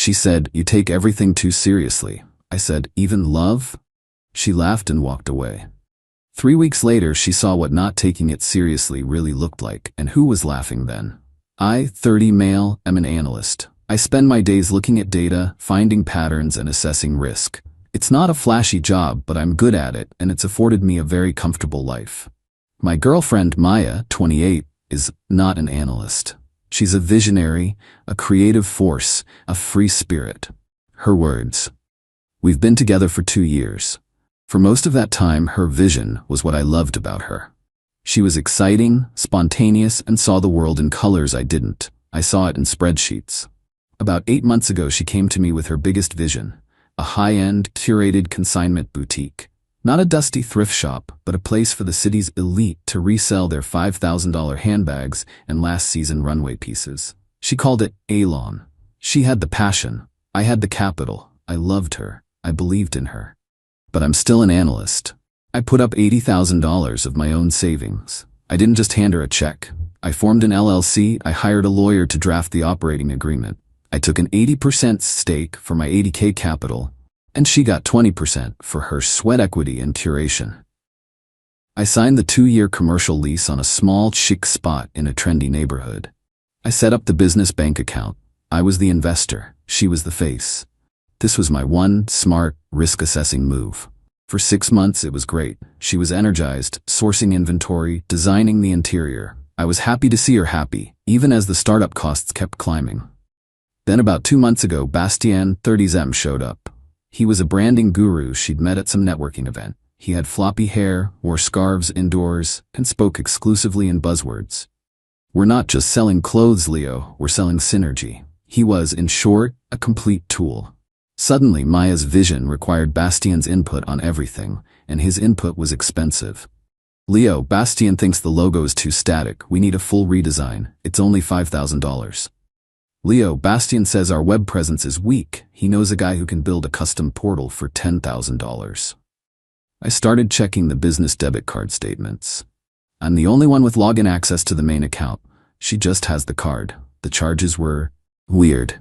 She said, "You take everything too seriously." I said, "Even love?" She laughed and walked away. 3 weeks later, she saw what not taking it seriously really looked like, and who was laughing then. I, 30 male, am an analyst. I spend my days looking at data, finding patterns, and assessing risk. It's not a flashy job, but I'm good at it, and it's afforded me a very comfortable life. My girlfriend, Maya, 28, is not an analyst. She's a visionary, a creative force, a free spirit. Her words. We've been together for 2 years. For most of that time, her vision was what I loved about her. She was exciting, spontaneous, and saw the world in colors I didn't. I saw it in spreadsheets. About 8 months ago, she came to me with her biggest vision, a high-end, curated consignment boutique. Not a dusty thrift shop, but a place for the city's elite to resell their $5,000 handbags and last-season runway pieces. She called it Elon. She had the passion. I had the capital. I loved her. I believed in her. But I'm still an analyst. I put up $80,000 of my own savings. I didn't just hand her a check. I formed an LLC. I hired a lawyer to draft the operating agreement. I took an 80% stake for my $80K capital, and she got 20% for her sweat equity and curation. I signed the 2-year commercial lease on a small, chic spot in a trendy neighborhood. I set up the business bank account. I was the investor. She was the face. This was my one smart, risk-assessing move. For 6 months, it was great. She was energized, sourcing inventory, designing the interior. I was happy to see her happy, even as the startup costs kept climbing. Then about 2 months ago, Bastien, 30M, showed up. He was a branding guru she'd met at some networking event. He had floppy hair, wore scarves indoors, and spoke exclusively in buzzwords. "We're not just selling clothes, Leo, we're selling synergy." He was, in short, a complete tool. Suddenly, Maya's vision required Bastien's input on everything, and his input was expensive. "Leo, Bastien thinks the logo is too static. We need a full redesign. It's only $5,000. "Leo, Bastien says our web presence is weak. He knows a guy who can build a custom portal for $10,000. I started checking the business debit card statements. I'm the only one with login access to the main account. She just has the card. The charges were weird.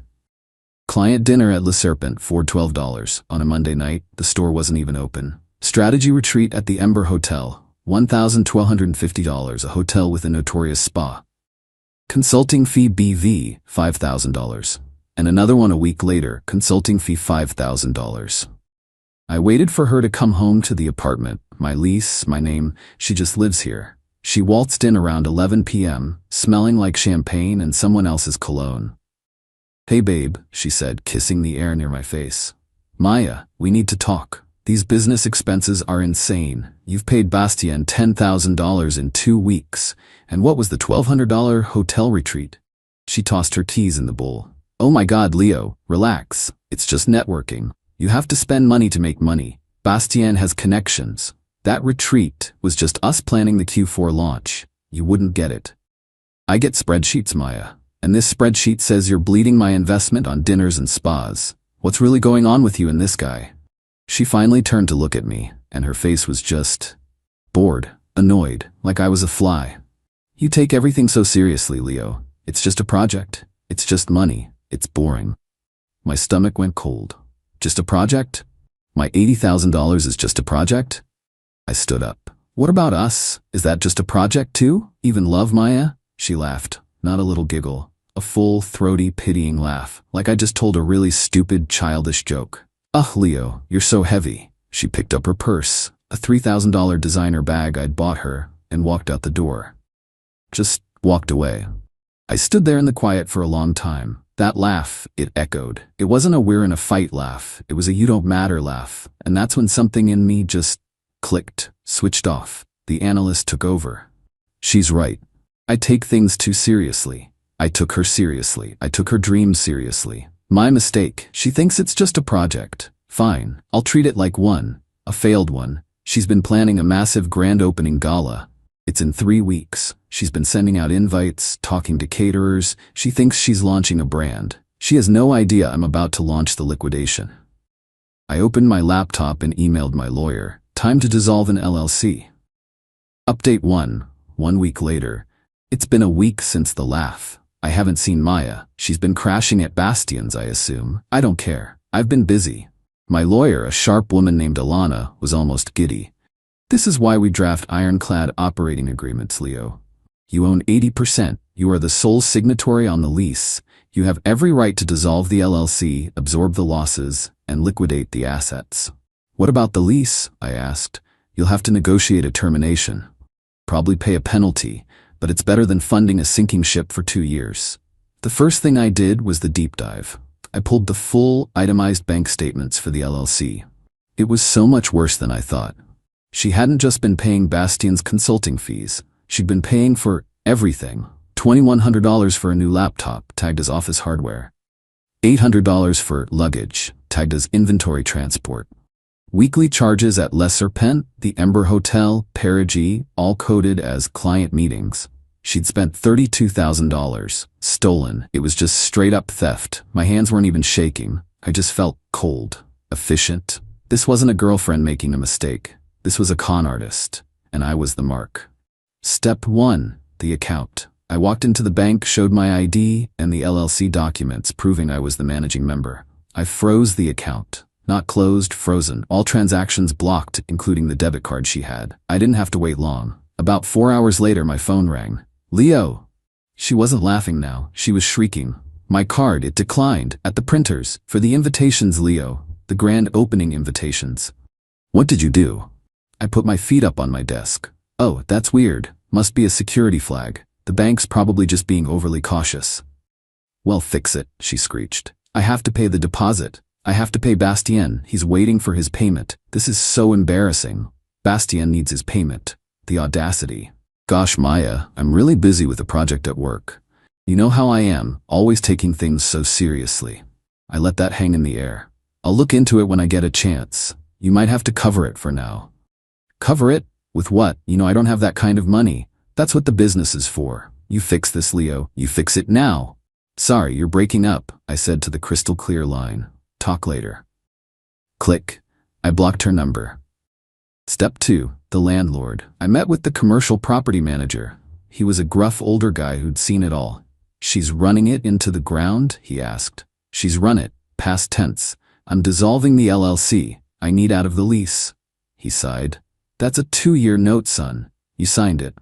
Client dinner at Le Serpent for $12 on a Monday night. The store wasn't even open. Strategy retreat at the Ember Hotel, $1,250, a hotel with a notorious spa. Consulting fee BV, $5,000. And another one a week later, consulting fee $5,000. I waited for her to come home to the apartment, my lease, my name. She just lives here. She waltzed in around 11 p.m., smelling like champagne and someone else's cologne. "Hey babe," she said, kissing the air near my face. "Maya, we need to talk. These business expenses are insane. You've paid Bastien $10,000 in 2 weeks. And what was the $1,200 hotel retreat?" She tossed her keys in the bowl. "Oh my God, Leo, relax. It's just networking. You have to spend money to make money. Bastien has connections. That retreat was just us planning the Q4 launch. You wouldn't get it." "I get spreadsheets, Maya. And this spreadsheet says you're bleeding my investment on dinners and spas. What's really going on with you and this guy?" She finally turned to look at me, and her face was just bored, annoyed, like I was a fly. "You take everything so seriously, Leo. It's just a project. It's just money. It's boring." My stomach went cold. Just a project? My $80,000 is just a project? I stood up. "What about us? Is that just a project too? Even love, Maya?" She laughed, not a little giggle. A full, throaty, pitying laugh, like I just told a really stupid, childish joke. "Ugh, Leo, you're so heavy." She picked up her purse, a $3,000 designer bag I'd bought her, and walked out the door. Just walked away. I stood there in the quiet for a long time. That laugh, it echoed. It wasn't a "we're in a fight" laugh. It was a "you don't matter" laugh. And that's when something in me just clicked, switched off. The analyst took over. She's right. I take things too seriously. I took her seriously. I took her dreams seriously. My mistake. She thinks it's just a project. Fine, I'll treat it like one. A failed one. She's been planning a massive grand opening gala. It's in 3 weeks. She's been sending out invites, talking to caterers. She thinks she's launching a brand. She has no idea I'm about to launch the liquidation. I opened my laptop and emailed my lawyer. Time to dissolve an LLC. Update 1. 1 week later. It's been a week since the laugh. I haven't seen Maya. She's been crashing at Bastion's, I assume. I don't care. I've been busy. My lawyer, a sharp woman named Alana, was almost giddy. This is why we draft ironclad operating agreements, Leo. You own 80%. You are the sole signatory on the lease. You have every right to dissolve the LLC, absorb the losses, and liquidate the assets. What about the lease? I asked. You'll have to negotiate a termination. Probably pay a penalty, but it's better than funding a sinking ship for 2 years. The first thing I did was the deep dive. I pulled the full, itemized bank statements for the LLC. It was so much worse than I thought. She hadn't just been paying Bastion's consulting fees. She'd been paying for everything. $2,100 for a new laptop, tagged as office hardware. $800 for luggage, tagged as inventory transport. Weekly charges at Les Serpents, the Ember Hotel, Perigee, all coded as client meetings. She'd spent $32,000. Stolen. It was just straight up theft. My hands weren't even shaking. I just felt cold. Efficient. This wasn't a girlfriend making a mistake. This was a con artist. And I was the mark. Step 1. The account. I walked into the bank, showed my ID, and the LLC documents proving I was the managing member. I froze the account. Not closed, frozen. All transactions blocked, including the debit card she had. I didn't have to wait long. About 4 hours later, my phone rang. Leo! She wasn't laughing now. She was shrieking. My card, it declined. At the printers. For the invitations, Leo. The grand opening invitations. What did you do? I put my feet up on my desk. Oh, that's weird. Must be a security flag. The bank's probably just being overly cautious. Well, fix it, she screeched. I have to pay the deposit. I have to pay Bastien. He's waiting for his payment. This is so embarrassing. Bastien needs his payment. The audacity. Gosh, Maya, I'm really busy with a project at work. You know how I am, always taking things so seriously. I let that hang in the air. I'll look into it when I get a chance. You might have to cover it for now. Cover it? With what? You know I don't have that kind of money. That's what the business is for. You fix this, Leo. You fix it now. Sorry, you're breaking up, I said to the crystal clear line. Talk later. Click. I blocked her number. Step 2. The landlord. I met with the commercial property manager. He was a gruff older guy who'd seen it all. She's running it into the ground? He asked. She's run it. Past tense. I'm dissolving the LLC. I need out of the lease. He sighed. That's a 2-year note, son. You signed it.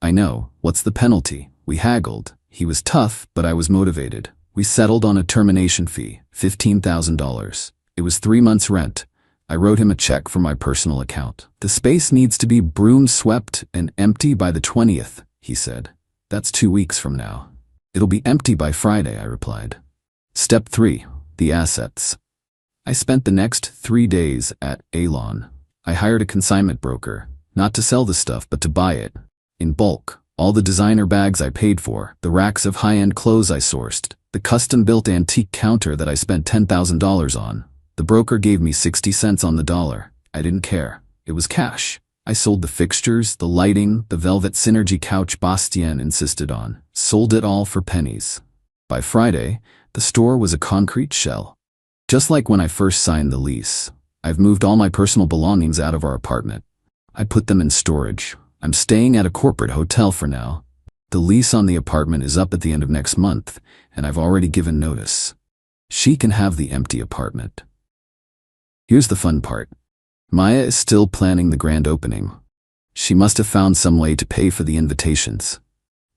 I know. What's the penalty? We haggled. He was tough, but I was motivated. We settled on a termination fee, $15,000. It was 3 months' rent. I wrote him a check from my personal account. The space needs to be broom swept and empty by the 20th, he said. That's 2 weeks from now. It'll be empty by Friday, I replied. Step 3. The assets. I spent the next 3 days at Alon. I hired a consignment broker, not to sell the stuff but to buy it. In bulk, all the designer bags I paid for, the racks of high-end clothes I sourced, the custom-built antique counter that I spent $10,000 on. The broker gave me 60 cents on the dollar. I didn't care. It was cash. I sold the fixtures, the lighting, the velvet synergy couch Bastien insisted on. Sold it all for pennies. By Friday, the store was a concrete shell. Just like when I first signed the lease. I've moved all my personal belongings out of our apartment. I put them in storage. I'm staying at a corporate hotel for now. The lease on the apartment is up at the end of next month, and I've already given notice. She can have the empty apartment. Here's the fun part. Maya is still planning the grand opening. She must have found some way to pay for the invitations.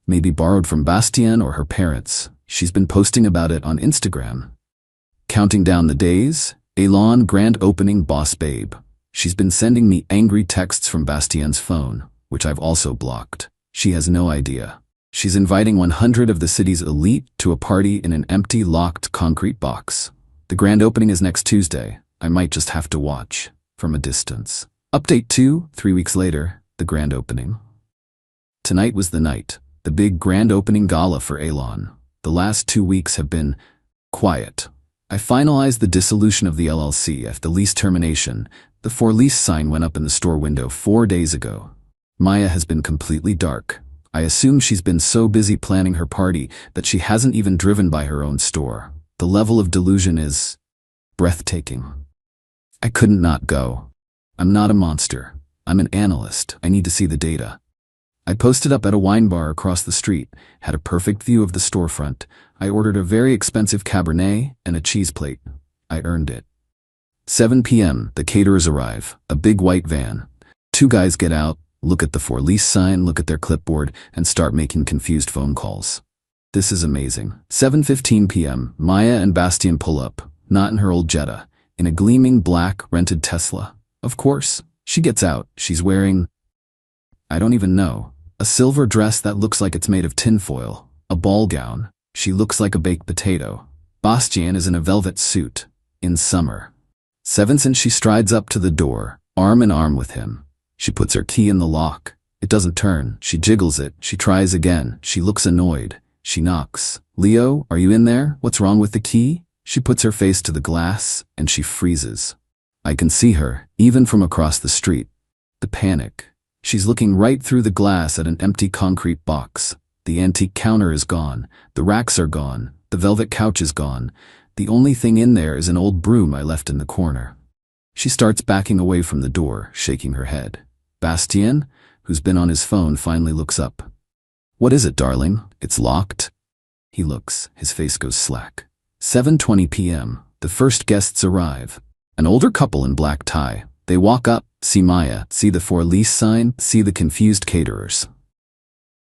Maybe borrowed from Bastien or her parents. She's been posting about it on Instagram. Counting down the days, Elon grand opening boss babe. She's been sending me angry texts from Bastien's phone, which I've also blocked. She has no idea. She's inviting 100 of the city's elite to a party in an empty, locked concrete box. The grand opening is next Tuesday. I might just have to watch, from a distance. Update 2, 3 weeks later, the grand opening. Tonight was the night, the big grand opening gala for Elon. The last 2 weeks have been quiet. I finalized the dissolution of the LLC after the lease termination. The for lease sign went up in the store window 4 days ago. Maya has been completely dark. I assume she's been so busy planning her party that she hasn't even driven by her own store. The level of delusion is breathtaking. I couldn't not go. I'm not a monster. I'm an analyst. I need to see the data. I posted up at a wine bar across the street, had a perfect view of the storefront. I ordered a very expensive Cabernet and a cheese plate. I earned it. 7 p.m., the caterers arrive, a big white van. Two guys get out, look at the for lease sign, look at their clipboard, and start making confused phone calls. This is amazing. 7:15 p.m., Maya and Bastien pull up, not in her old Jetta, in a gleaming black rented Tesla. Of course, she gets out. She's wearing, I don't even know, a silver dress that looks like it's made of tinfoil, a ball gown. She looks like a baked potato. Bastien is in a velvet suit, in summer. 7 since she strides up to the door, arm in arm with him. She puts her key in the lock. It doesn't turn. She jiggles it. She tries again. She looks annoyed. She knocks. Leo, are you in there? What's wrong with the key? She puts her face to the glass, and she freezes. I can see her, even from across the street. The panic. She's looking right through the glass at an empty concrete box. The antique counter is gone. The racks are gone. The velvet couch is gone. The only thing in there is an old broom I left in the corner. She starts backing away from the door, shaking her head. Bastien, who's been on his phone, finally looks up. What is it, darling? It's locked? He looks. His face goes slack. 7:20 p.m. The first guests arrive. An older couple in black tie. They walk up, see Maya, see the for lease sign, see the confused caterers.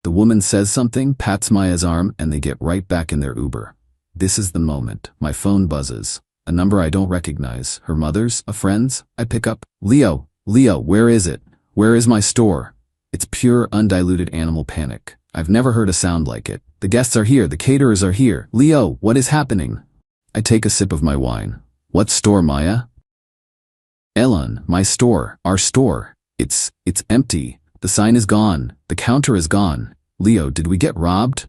The woman says something, pats Maya's arm, and they get right back in their Uber. This is the moment. My phone buzzes. A number I don't recognize. Her mother's, a friend's. I pick up. Leo, where is it? Where is my store? It's pure, undiluted animal panic. I've never heard a sound like it. The guests are here. The caterers are here. Leo, what is happening? I take a sip of my wine. What store, Maya? Elon, my store, our store. It's empty. The sign is gone. The counter is gone. Leo, did we get robbed?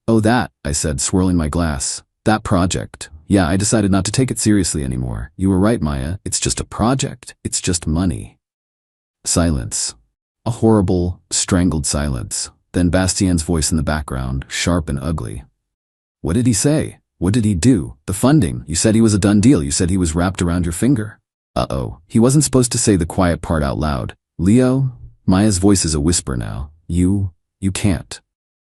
Oh, that, I said, swirling my glass. That project. Yeah, I decided not to take it seriously anymore. You were right, Maya. It's just a project. It's just money. Silence. A horrible, strangled silence. Then Bastien's voice in the background, sharp and ugly. What did he say? What did he do? The funding. You said he was a done deal. You said he was wrapped around your finger. Uh-oh. He wasn't supposed to say the quiet part out loud. Leo? Maya's voice is a whisper now. You can't.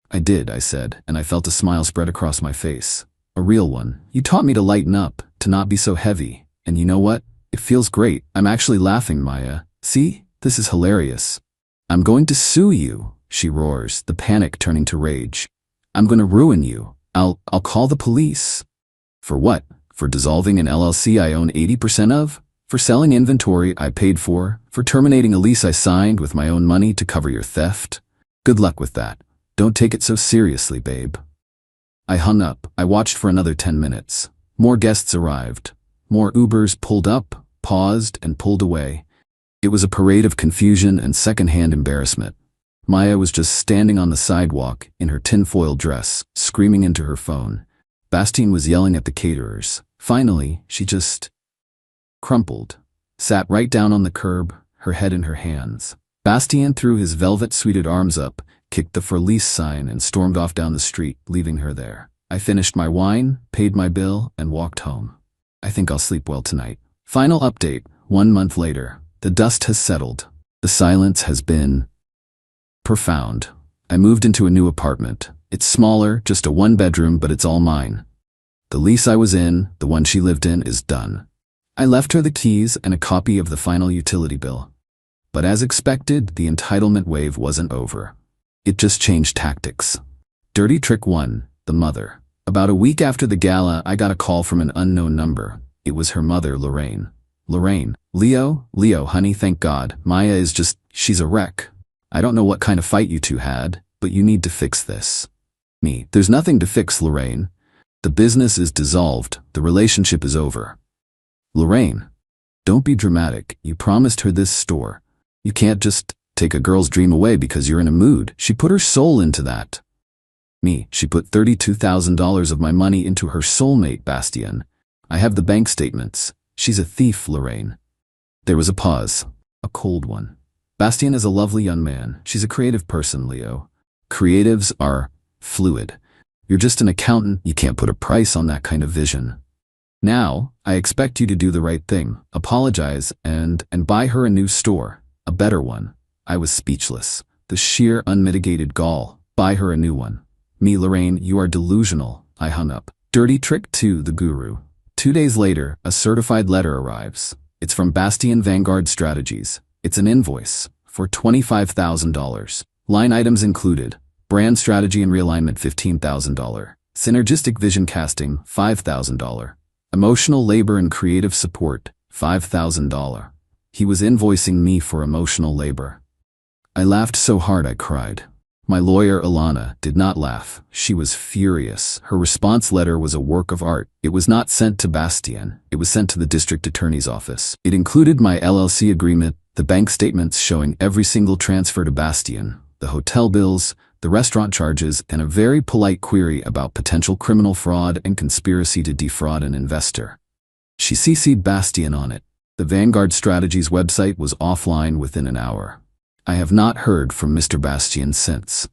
I did, I said, and I felt a smile spread across my face. A real one. You taught me to lighten up, to not be so heavy. And you know what? It feels great. I'm actually laughing, Maya. See? This is hilarious. I'm going to sue you, she roars, the panic turning to rage. I'm going to ruin you. I'll call the police. For what? For dissolving an LLC I own 80% of? For selling inventory I paid for terminating a lease I signed with my own money to cover your theft? Good luck with that. Don't take it so seriously, babe. I hung up. I watched for another 10 minutes. More guests arrived. More Ubers pulled up, paused, and pulled away. It was a parade of confusion and secondhand embarrassment. Maya was just standing on the sidewalk in her tinfoil dress, screaming into her phone. Bastien was yelling at the caterers. Finally, she just crumpled, sat right down on the curb, her head in her hands. Bastien threw his velvet-suited arms up, kicked the for lease sign, and stormed off down the street, leaving her there. I finished my wine, paid my bill, and walked home. I think I'll sleep well tonight. Final update, 1 month later. The dust has settled. The silence has been profound. I moved into a new apartment. It's smaller, just a 1-bedroom, but it's all mine. The lease I was in, the one she lived in, is done. I left her the keys and a copy of the final utility bill. But as expected, the entitlement wave wasn't over. It just changed tactics. Dirty trick 1, the mother. About a week after the gala, I got a call from an unknown number. It was her mother, Lorraine. Lorraine. Leo, honey, thank God. Maya is just, she's a wreck. I don't know what kind of fight you two had, but you need to fix this. Me. There's nothing to fix, Lorraine. The business is dissolved. The relationship is over. Lorraine. Don't be dramatic. You promised her this store. You can't just take a girl's dream away because you're in a mood. She put her soul into that. Me. She put $32,000 of my money into her soulmate, Bastien. I have the bank statements. She's a thief, Lorraine. There was a pause. A cold one. Bastien is a lovely young man. She's a creative person, Leo. Creatives are fluid. You're just an accountant. You can't put a price on that kind of vision. Now, I expect you to do the right thing. Apologize and buy her a new store. A better one. I was speechless. The sheer unmitigated gall. Buy her a new one. Me, Lorraine, you are delusional. I hung up. Dirty trick 2, the guru. 2 days later, a certified letter arrives. It's from Bastion Vanguard Strategies. It's an invoice for $25,000. Line items included: brand strategy and realignment $15,000, synergistic vision casting $5,000, emotional labor and creative support $5,000. He was invoicing me for emotional labor. I laughed so hard I cried. My lawyer, Alana, did not laugh. She was furious. Her response letter was a work of art. It was not sent to Bastien. It was sent to the district attorney's office. It included my LLC agreement, the bank statements showing every single transfer to Bastien, the hotel bills, the restaurant charges, and a very polite query about potential criminal fraud and conspiracy to defraud an investor. She CC'd Bastien on it. The Vanguard Strategies website was offline within an hour. I have not heard from Mr. Bastien since.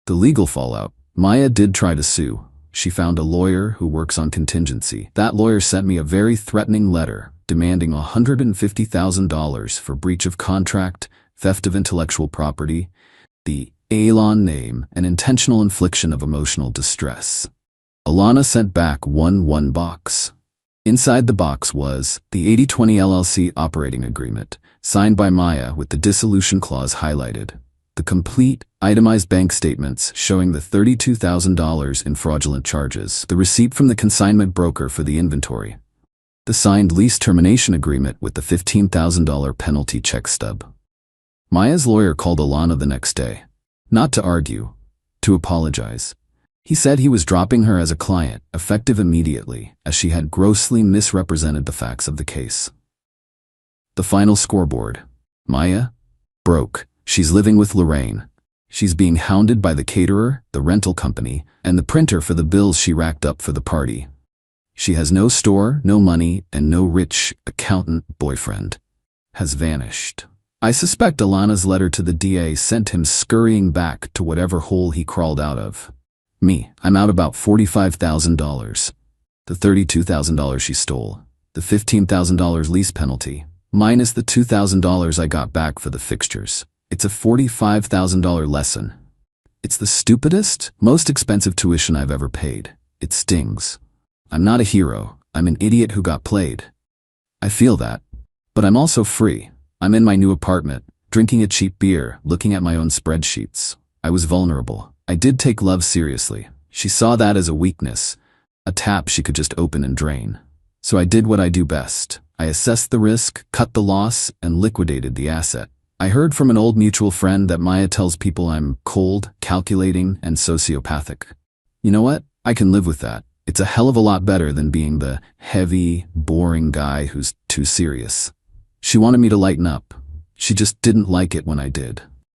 The legal fallout. Maya did try to sue. She found a lawyer who works on contingency. That lawyer sent me a very threatening letter demanding $150,000 for breach of contract, theft of intellectual property, the Elon name, and intentional infliction of emotional distress. Alana sent back one box. Inside the box was the 80/20 LLC operating agreement, signed by Maya with the dissolution clause highlighted, the complete, itemized bank statements showing the $32,000 in fraudulent charges, the receipt from the consignment broker for the inventory, the signed lease termination agreement with the $15,000 penalty check stub. Maya's lawyer called Alana the next day, not to argue, to apologize. He said he was dropping her as a client, effective immediately, as she had grossly misrepresented the facts of the case. The final scoreboard. Maya? Broke. She's living with Lorraine. She's being hounded by the caterer, the rental company, and the printer for the bills she racked up for the party. She has no store, no money, and no rich accountant boyfriend. Has vanished. I suspect Alana's letter to the DA sent him scurrying back to whatever hole he crawled out of. Me, I'm out about $45,000. The $32,000 she stole. The $15,000 lease penalty, minus the $2,000 I got back for the fixtures. It's a $45,000 lesson. It's the stupidest, most expensive tuition I've ever paid. It stings. I'm not a hero. I'm an idiot who got played. I feel that. But I'm also free. I'm in my new apartment, drinking a cheap beer, looking at my own spreadsheets. I was vulnerable. I did take love seriously. She saw that as a weakness, a tap she could just open and drain. So I did what I do best. I assessed the risk, cut the loss, and liquidated the asset. I heard from an old mutual friend that Maya tells people I'm cold, calculating, and sociopathic. You know what? I can live with that. It's a hell of a lot better than being the heavy, boring guy who's too serious. She wanted me to lighten up. She just didn't like it when I did.